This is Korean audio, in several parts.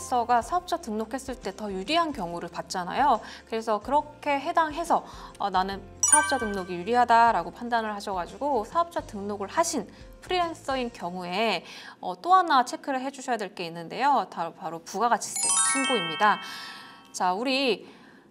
프리랜서가 사업자 등록했을 때 더 유리한 경우를 봤잖아요. 그래서 그렇게 해당해서 나는 사업자 등록이 유리하다라고 판단을 하셔가지고 사업자 등록을 하신 프리랜서인 경우에 또 하나 체크를 해주셔야 될 게 있는데요. 바로 부가가치세 신고입니다. 자, 우리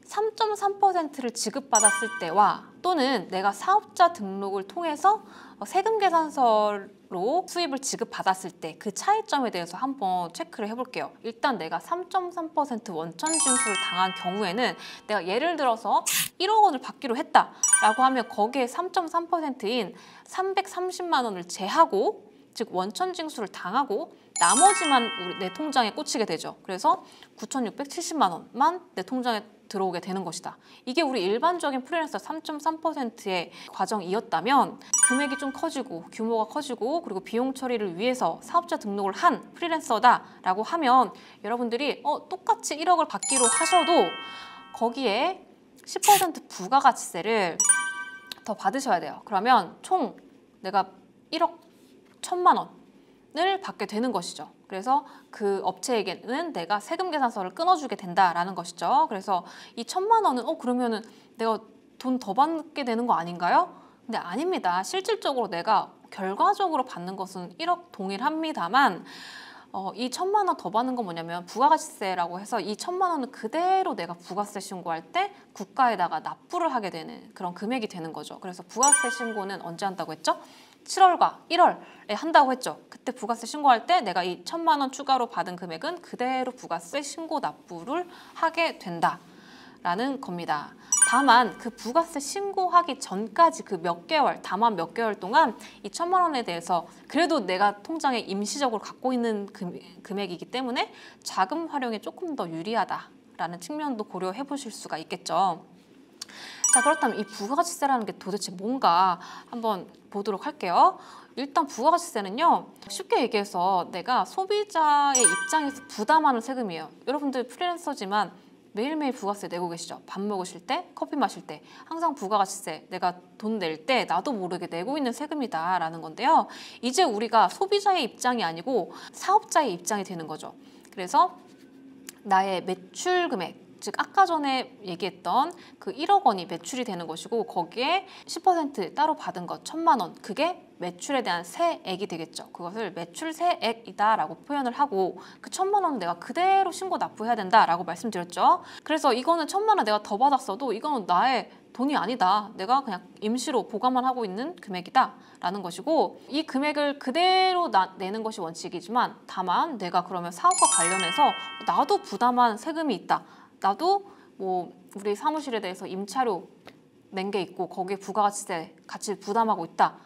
3.3%를 지급받았을 때와 또는 내가 사업자 등록을 통해서 세금 계산서로 수입을 지급받았을 때 그 차이점에 대해서 한번 체크를 해볼게요. 일단 내가 3.3% 원천 징수를 당한 경우에는 내가 예를 들어서 1억 원을 받기로 했다라고 하면 거기에 3.3%인 330만 원을 제하고, 즉 원천 징수를 당하고 나머지만 내 통장에 꽂히게 되죠. 그래서 9,670만 원만 내 통장에 들어오게 되는 것이다. 이게 우리 일반적인 프리랜서 3.3%의 과정이었다면 금액이 좀 커지고 규모가 커지고 그리고 비용 처리를 위해서 사업자 등록을 한 프리랜서다라고 하면 여러분들이 똑같이 1억을 받기로 하셔도 거기에 10% 부가가치세를 더 받으셔야 돼요. 그러면 총 내가 1억 1,000만 원을 받게 되는 것이죠. 그래서 그 업체에게는 내가 세금 계산서를 끊어주게 된다라는 것이죠. 그래서 이 1,000만 원은 그러면은 내가 돈 더 받게 되는 거 아닌가요? 근데 아닙니다. 실질적으로 내가 결과적으로 받는 것은 1억 동일합니다만 이 1,000만 원 더 받는 건 뭐냐면 부가가치세라고 해서 이 1,000만 원은 그대로 내가 부가세 신고할 때 국가에다가 납부를 하게 되는 그런 금액이 되는 거죠. 그래서 부가세 신고는 언제 한다고 했죠? 7월과 1월에 한다고 했죠. 그때 부가세 신고할 때 내가 이 1,000만 원 추가로 받은 금액은 그대로 부가세 신고 납부를 하게 된다라는 겁니다. 다만 그 부가세 신고하기 전까지 그 몇 개월, 다만 몇 개월 동안 이 1,000만 원에 대해서 그래도 내가 통장에 임시적으로 갖고 있는 금액이기 때문에 자금 활용에 조금 더 유리하다라는 측면도 고려해 보실 수가 있겠죠. 자, 그렇다면 이 부가가치세라는 게 도대체 뭔가 한번 보도록 할게요. 일단 부가가치세는요, 쉽게 얘기해서 내가 소비자의 입장에서 부담하는 세금이에요. 여러분들 프리랜서지만 매일매일 부가세 내고 계시죠? 밥 먹으실 때, 커피 마실 때 항상 부가가치세 내가 돈 낼 때 나도 모르게 내고 있는 세금이다 라는 건데요. 이제 우리가 소비자의 입장이 아니고 사업자의 입장이 되는 거죠. 그래서 나의 매출 금액, 즉 아까 전에 얘기했던 그 1억 원이 매출이 되는 것이고 거기에 10% 따로 받은 것 1,000만 원, 그게 매출에 대한 세액이 되겠죠. 그것을 매출 세액이다 라고 표현을 하고 그 1,000만 원은 내가 그대로 신고 납부해야 된다 라고 말씀드렸죠. 그래서 이거는 1,000만 원 내가 더 받았어도 이거는 나의 돈이 아니다. 내가 그냥 임시로 보관만 하고 있는 금액이다 라는 것이고, 이 금액을 그대로 내는 것이 원칙이지만 다만 내가 그러면 사업과 관련해서 나도 부담한 세금이 있다. 나도 뭐 우리 사무실에 대해서 임차료 낸 게 있고 거기에 부가가치세 같이 부담하고 있다.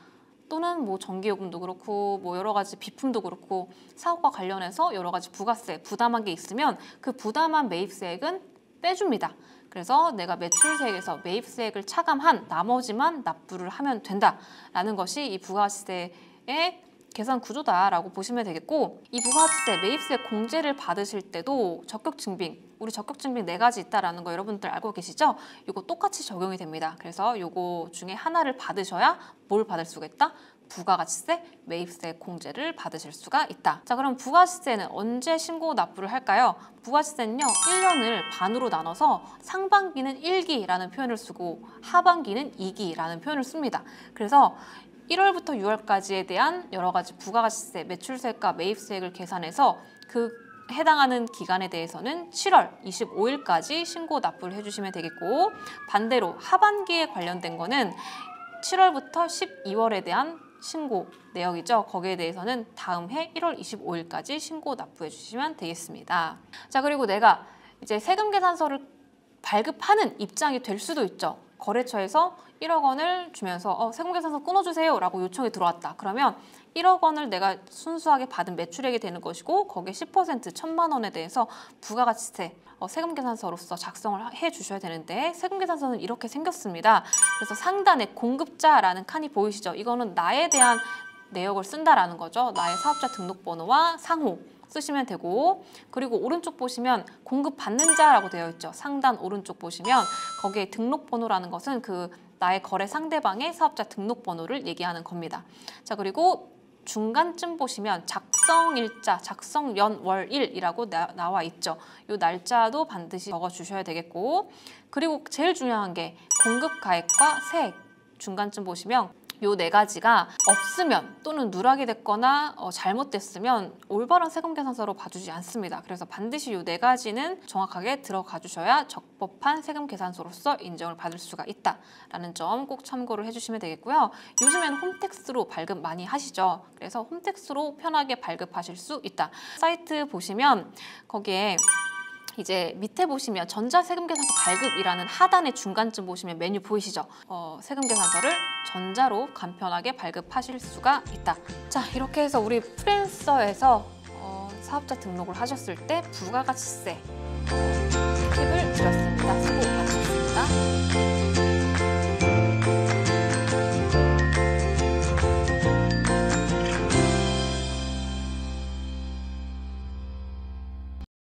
또는 뭐 전기요금도 그렇고 뭐 여러 가지 비품도 그렇고 사업과 관련해서 여러 가지 부가세 부담한 게 있으면 그 부담한 매입세액은 빼줍니다. 그래서 내가 매출세액에서 매입세액을 차감한 나머지만 납부를 하면 된다라는 것이 이 부가가치세의 계산 구조다라고 보시면 되겠고, 이 부가가치세, 매입세 공제를 받으실 때도 적격증빙, 우리 적격증빙 4가지 있다라는 거 여러분들 알고 계시죠? 이거 똑같이 적용이 됩니다. 그래서 이거 중에 하나를 받으셔야 뭘 받을 수가 있다? 부가가치세, 매입세 공제를 받으실 수가 있다. 자, 그럼 부가가치세는 언제 신고 납부를 할까요? 부가가치세는요, 1년을 반으로 나눠서 상반기는 1기라는 표현을 쓰고 하반기는 2기라는 표현을 씁니다. 그래서 1월부터 6월까지에 대한 여러 가지 부가가치세, 매출세액과 매입세액을 계산해서 그 해당하는 기간에 대해서는 7월 25일까지 신고 납부를 해주시면 되겠고, 반대로 하반기에 관련된 거는 7월부터 12월에 대한 신고 내역이죠. 거기에 대해서는 다음 해 1월 25일까지 신고 납부해 주시면 되겠습니다. 자, 그리고 내가 이제 세금 계산서를 발급하는 입장이 될 수도 있죠. 거래처에서 1억 원을 주면서 세금 계산서 끊어주세요 라고 요청이 들어왔다. 그러면 1억 원을 내가 순수하게 받은 매출액이 되는 것이고 거기에 10% 1,000만 원에 대해서 부가가치세 세금 계산서로서 작성을 해 주셔야 되는데, 세금 계산서는 이렇게 생겼습니다. 그래서 상단에 공급자라는 칸이 보이시죠? 이거는 나에 대한 내역을 쓴다라는 거죠. 나의 사업자 등록번호와 상호 쓰시면 되고, 그리고 오른쪽 보시면 공급받는 자라고 되어 있죠. 상단 오른쪽 보시면 거기에 등록번호라는 것은 그 나의 거래 상대방의 사업자 등록번호를 얘기하는 겁니다. 자, 그리고 중간쯤 보시면 작성 작성일자, 작성연월일이라고 나와 있죠. 이 날짜도 반드시 적어주셔야 되겠고, 그리고 제일 중요한 게 공급가액과 세액 중간쯤 보시면 요 네 가지가 없으면 또는 누락이 됐거나 잘못됐으면 올바른 세금 계산서로 봐주지 않습니다. 그래서 반드시 요 네 가지는 정확하게 들어가 주셔야 적법한 세금 계산서로서 인정을 받을 수가 있다라는 점 꼭 참고를 해주시면 되겠고요. 요즘에는 홈택스로 발급 많이 하시죠. 그래서 홈택스로 편하게 발급하실 수 있다. 사이트 보시면 거기에 이제 밑에 보시면 전자세금계산서 발급이라는 하단의 중간쯤 보시면 메뉴 보이시죠? 세금계산서를 전자로 간편하게 발급하실 수가 있다. 자, 이렇게 해서 우리 프리랜서에서 사업자 등록을 하셨을 때 부가가치세